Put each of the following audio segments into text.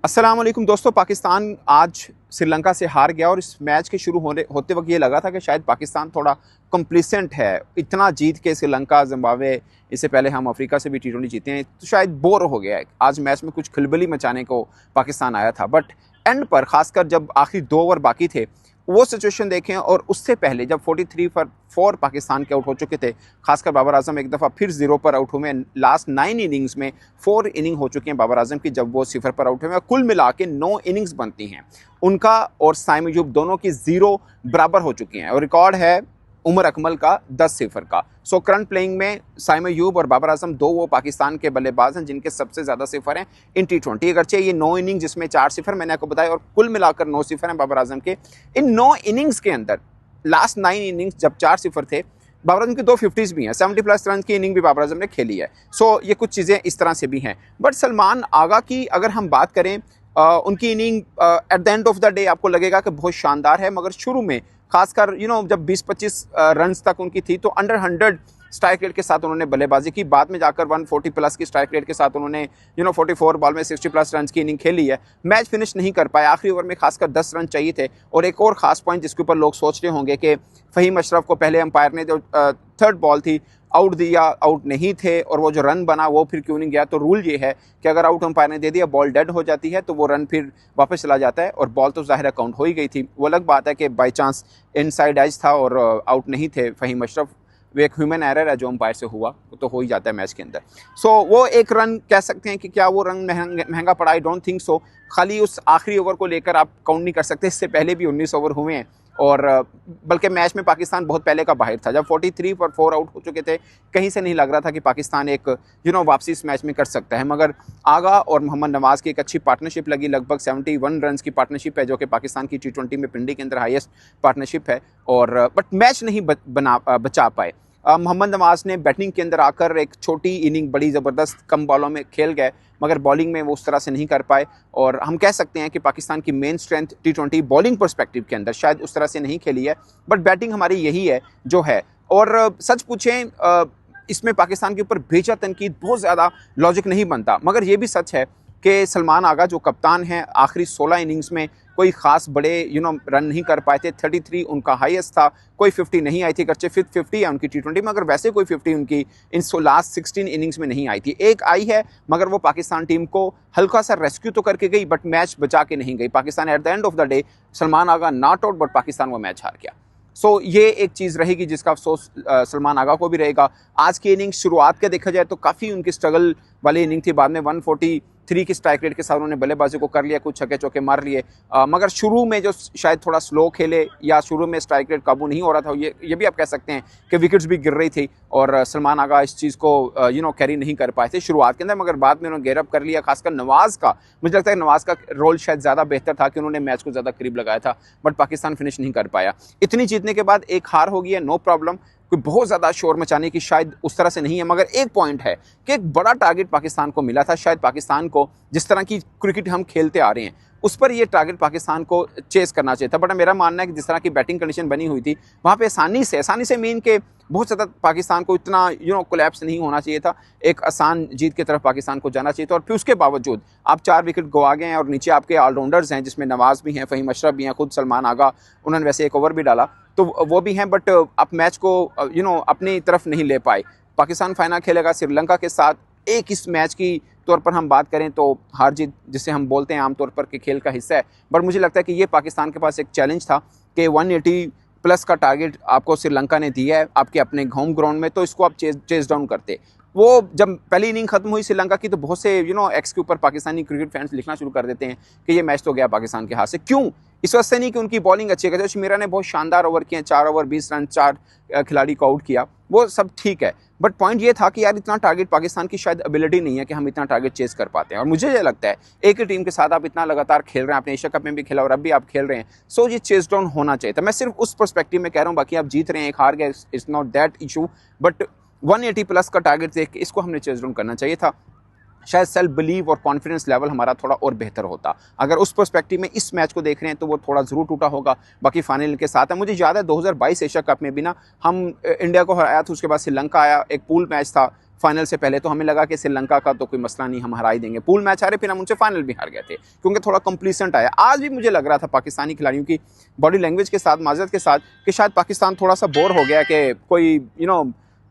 अस्सलाम वालेकुम दोस्तों। पाकिस्तान आज श्रीलंका से हार गया और इस मैच के शुरू होते वक्त ये लगा था कि शायद पाकिस्तान थोड़ा कंप्लीसेंट है। इतना जीत के श्रीलंका, जिम्बाब्वे, इससे पहले हम अफ्रीका से भी टी20 जीते हैं, तो शायद बोर हो गया है। आज मैच में कुछ खलबली मचाने को पाकिस्तान आया था, बट एंड पर खासकर जब आखिरी 2 ओवर बाकी थे वो सिचुएशन देखें, और उससे पहले जब 43 पर 4 पाकिस्तान के आउट हो चुके थे, खासकर बाबर आजम एक दफ़ा फिर 0 पर आउट हुए। लास्ट 9 इनिंग्स में 4 इनिंग हो चुकी हैं बाबर आजम की जब वो 0 पर आउट हुए। कुल मिला के 9 इनिंग्स बनती हैं उनका, और साइम अयूब दोनों की 0 बराबर हो चुकी हैं, और रिकॉर्ड है उमर अकमल का 10-0 का। सो करंट प्लेइंग में साइम अयूब और बाबर आजम दो वो पाकिस्तान के बल्लेबाज हैं जिनके सबसे ज़्यादा सिफर हैं इन टी20। अगरचे ये 9 इनिंग जिसमें 4 सिफर मैंने आपको बताया, और कुल मिलाकर 9 सिफर हैं बाबर आजम के। इन 9 इनिंग्स के अंदर लास्ट 9 इनिंग्स जब 4 सिफर थे, बाबर आजम की 2 50s भी हैं, 70+ रन की इनिंग भी बाबर आजम ने खेली है। सो ये कुछ चीज़ें इस तरह से भी हैं। बट सलमान आगा की अगर हम बात करें, उनकी inning eight the end of the day आपको लगेगा कि बहुत शानदार है, मगर शुरू में खासकर जब 20-25 रन तक उनकी थी तो अंडर 100 स्ट्राइक रेट के साथ उन्होंने बल्लेबाजी की। बाद में जाकर 140+ की स्ट्राइक रेट के साथ उन्होंने 44 बॉल में 60+ रन की इनिंग खेली है। मैच फिनिश नहीं कर पाए, आखिरी ओवर में खासकर 10 रन चाहिए थे। और एक और ख़ास पॉइंट जिसके ऊपर लोग सोच रहे होंगे कि फ़हीम अशरफ को पहले अंपायर ने जो 3rd बॉल थी आउट दिया, आउट नहीं थे, और वो जो रन बना वो फिर क्यों नहीं गया। तो रूल ये है कि अगर आउट अंपायर ने दे दिया, बॉल डेड हो जाती है, तो वो रन फिर वापस चला जाता है, और बॉल तो ज़ाहिर काउंट हो ही गई थी। वो अलग बात है कि बाई चांस इनसाइड एज था और आउट नहीं थे फ़हीम अशरफ, वो एक ह्यूमन एरर है जो अंपायर से हुआ, तो हो ही जाता है मैच के अंदर। सो वो एक रन कह सकते हैं कि क्या वो रन महंगा पड़ा? I don't think so. खाली उस आखिरी ओवर को लेकर आप काउंट नहीं कर सकते, इससे पहले भी 19 ओवर हुए हैं, और बल्कि मैच में पाकिस्तान बहुत पहले का बाहर था। जब 43 पर 4 आउट हो चुके थे, कहीं से नहीं लग रहा था कि पाकिस्तान एक वापसी इस मैच में कर सकता है। मगर आगा और मोहम्मद नवाज की एक अच्छी पार्टनरशिप लगी, लगभग 71 रन की पार्टनरशिप है, जो कि पाकिस्तान की टी20 में पिंडी के अंदर हाईएस्ट पार्टनरशिप है। और बट मैच नहीं बचा पाए। मोहम्मद नवाज ने बैटिंग के अंदर आकर एक छोटी इनिंग बड़ी ज़बरदस्त कम बॉलों में खेल गए, मगर बॉलिंग में वो उस तरह से नहीं कर पाए। और हम कह सकते हैं कि पाकिस्तान की मेन स्ट्रेंथ टी20 बॉलिंग पर्सपेक्टिव के अंदर शायद उस तरह से नहीं खेली है, बट बैटिंग हमारी यही है जो है। और सच पूछें, इसमें पाकिस्तान के ऊपर बेजा तनकीद बहुत ज़्यादा लॉजिक नहीं बनता, मगर ये भी सच है कि सलमान आगा जो कप्तान हैं, आखिरी 16 इनिंग्स में कोई ख़ास बड़े रन नहीं कर पाए थे। 33 उनका हाईएस्ट था, कोई 50 नहीं आई थी। अगरचे 5th 50 है उनकी टी20 में, मगर वैसे कोई 50 उनकी इन लास्ट 16 इनिंग्स में नहीं आई थी। एक आई है, मगर वो पाकिस्तान टीम को हल्का सा रेस्क्यू तो करके गई, बट मैच बचा के नहीं गई। Pakistan at the end of the day Salman Agha not out, but Pakistan वो मैच हार गया। सो ये एक चीज़ रहेगी जिसका अफसोस सलमान आगा को भी रहेगा। आज की इनिंग शुरुआत के देखा जाए तो काफ़ी उनकी स्ट्रगल वाली इनिंग थी। बाद में 143 की स्ट्राइक रेट के साथ उन्होंने बल्लेबाजी को कर लिया, कुछ छक्के चौके मार लिए, मगर शुरू में जो शायद थोड़ा स्लो खेले, या शुरू में स्ट्राइक रेट काबू नहीं हो रहा था, ये भी आप कह सकते हैं कि विकेट्स भी गिर रही थी, और सलमान आगा इस चीज़ को कैरी नहीं कर पाए थे शुरुआत के अंदर। मगर बाद में उन्होंने गेयरअप कर लिया। खासकर नवाज़ का, मुझे लगता है नवाज़ का रोल शायद ज़्यादा बेहतर था कि उन्होंने मैच को ज़्यादा करीब लगाया था, बट पाकिस्तान फिनिश नहीं कर पाया। इतनी जीतने के बाद एक हार हो गई है, नो प्रॉब्लम, कोई बहुत ज़्यादा शोर मचाने की शायद उस तरह से नहीं है। मगर एक पॉइंट है कि एक बड़ा टारगेट पाकिस्तान को मिला था। शायद पाकिस्तान को जिस तरह की क्रिकेट हम खेलते आ रहे हैं, उस पर ये टारगेट पाकिस्तान को चेस करना चाहिए था। बट मेरा मानना है कि जिस तरह की बैटिंग कंडीशन बनी हुई थी, वहाँ पे आसानी से मीन के बहुत ज़्यादा पाकिस्तान को इतना कोलैप्स नहीं होना चाहिए था। एक आसान जीत की तरफ पाकिस्तान को जाना चाहिए था, और फिर उसके बावजूद आप 4 विकेट गवा गए हैं, और नीचे आपके ऑलराउंडर्स हैं जिसमें नवाज़ भी हैं, फ़हीम अशरफ भी हैं, खुद सलमान आगा, उन्होंने वैसे एक ओवर भी डाला तो वो भी हैं, बट आप मैच को अपनी तरफ नहीं ले पाए। पाकिस्तान फाइनल खेलेगा श्रीलंका के साथ। एक इस मैच की तौर पर हम बात करें तो हार जीत जिसे हम बोलते हैं आमतौर पर कि खेल का हिस्सा है, बट मुझे लगता है कि ये पाकिस्तान के पास एक चैलेंज था कि 180+ का टारगेट आपको श्रीलंका ने दिया है आपके अपने होम ग्राउंड में, तो इसको आप चेस डाउन करते। वो जब पहली इनिंग खत्म हुई श्रीलंका की, तो बहुत से एक्स के ऊपर पाकिस्तानी क्रिकेट फैंस लिखना शुरू कर देते हैं कि ये मैच तो गया पाकिस्तान के हाथ से। क्यों? इस वजह से नहीं कि उनकी बॉलिंग अच्छी है। शमीरा ने बहुत शानदार ओवर किए, 4 ओवर 20 रन, 4 खिलाड़ी को आउट किया, वो सब ठीक है, बट पॉइंट ये था कि यार इतना टारगेट पाकिस्तान की शायद एबिलिटी नहीं है कि हम इतना टारगेट चेस कर पाते हैं। और मुझे ये लगता है एक ही टीम के साथ आप इतना लगातार खेल रहे हैं, आपने एशिया कप में भी खेला और अब भी आप खेल रहे हैं, सो ये चेस डाउन होना चाहिए था। मैं सिर्फ उस पर्सपेक्टिव में कह रहा हूँ, बाकी आप जीत रहे हैं, एक हार गए, it's not that issue, but 180+ का टारगेट देख के इसको हमने चेस डाउन करना चाहिए था। शायद सेल्फ बिलीव और कॉन्फिडेंस लेवल हमारा थोड़ा और बेहतर होता। अगर उस पर्सपेक्टिव में इस मैच को देख रहे हैं तो वो थोड़ा ज़रूर टूटा होगा। बाकी फाइनल के साथ है। मुझे याद है 2022 एशिया कप में भी ना हम इंडिया को हराया था, उसके बाद श्रीलंका आया, एक पूल मैच था, फाइनल से पहले, तो हमें लगा कि श्रीलंका का तो कोई मसला नहीं, हम हरा ही देंगे। पूल मैच हारे, फिर हम उनसे फाइनल भी हार गए थे क्योंकि थोड़ा कंप्लीसेंट आया। आज भी मुझे लग रहा था पाकिस्तानी खिलाड़ियों की बॉडी लैंग्वेज के साथ, माजरत के साथ, कि शायद पाकिस्तान थोड़ा सा बोर हो गया कि कोई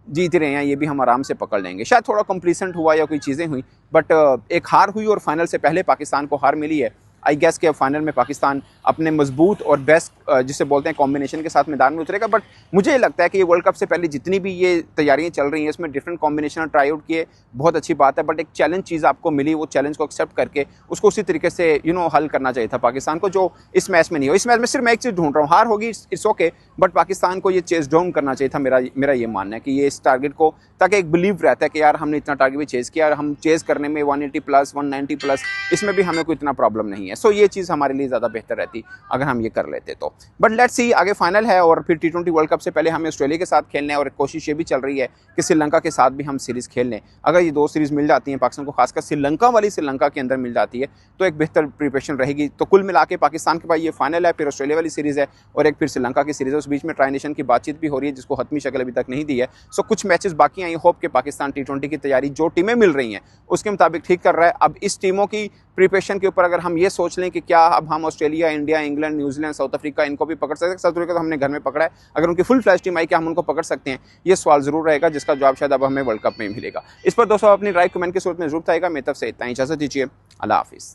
जीत रहे हैं, ये भी हम आराम से पकड़ लेंगे। शायद थोड़ा कंप्लीसेंट हुआ या कोई चीज़ें हुई, बट एक हार हुई और फाइनल से पहले पाकिस्तान को हार मिली है। आई गेस कि अब फाइनल में पाकिस्तान अपने मजबूत और बेस्ट जिसे बोलते हैं कॉम्बिनेशन के साथ मैदान में उतरेगा। बट मुझे लगता है कि ये वर्ल्ड कप से पहले जितनी भी ये तैयारियां चल रही हैं, इसमें डिफरेंट कॉम्बिनेशन ट्राई आउट किए, बहुत अच्छी बात है। बट एक चैलेंज चीज़ आपको मिली, वो चैलेंज को एक्सेप्ट करके उसको उसी तरीके से हल करना चाहिए था पाकिस्तान को, जो इस मैच में नहीं हो। इस मैच में सिर्फ मैं एक चीज़ ढूंढ रहा हूँ, हार होगी इट्स ओके, बट पाकिस्तान को ये चेज डाउन करना चाहिए था। मेरा ये मानना है कि ये इस टारगेट को, ताकि एक बिलीव रहता है कि यार हमने इतना टारगेट भी चेज किया और हम चेज करने में 180 प्लस 190 प्लस इसमें भी हमें कोई इतना प्रॉब्लम नहीं है। सो ये चीज़ हमारे लिए ज़्यादा बेहतर रहती अगर हम ये कर लेते तो। बट लेट्स सी, आगे फाइनल है और फिर T20 वर्ल्ड कप से पहले हमें ऑस्ट्रेलिया के साथ खेलने, और कोशिश ये भी चल रही है कि श्रीलंका के साथ भी हम सीरीज़ खेल लें। अगर ये 2 सीरीज़ मिल जाती हैं पाकिस्तान को, खासकर श्रीलंका वाली श्रीलंका के अंदर मिल जाती है, तो एक बेहतर प्रिपरेशन रहेगी। तो कुल मिला के पाकिस्तान के पास ये फाइनल है, फिर ऑस्ट्रेलिया वाली सीरीज़ है और एक फिर श्रीलंका की सीरीज़ है। उस बीच में ट्राई नेशन की बातचीत भी हो रही है, जिसको हतमी शक्ल अभी तक नहीं दी है। सो कुछ मैचेस बाकी हैं। आई होप कि पाकिस्तान T20 की तैयारी जो टीमें मिल रही हैं उसके मुताबिक ठीक कर रहा है। अब इस टीमों की प्रिपरेशन के ऊपर अगर हम ये सोच लें कि क्या अब हम Australia, India, England, New Zealand, south Africa इनको भी पकड़ सकते हैं, साउथ अफ्रीका तो हमने घर में पकड़ा है, अगर उनकी फुल फ्लैश टीम आई क्या हम उनको पकड़ सकते हैं, ये सवाल जरूर रहेगा, जिसका जवाब शायद अब हमें वर्ल्ड कप में मिलेगा। इस पर दोस्तों अपनी राय कमेंट के सूरत में जरूर आएगा। मेरी तरफ से इतना ही, इजाजत दीजिए, अल्लाह हाफिज़।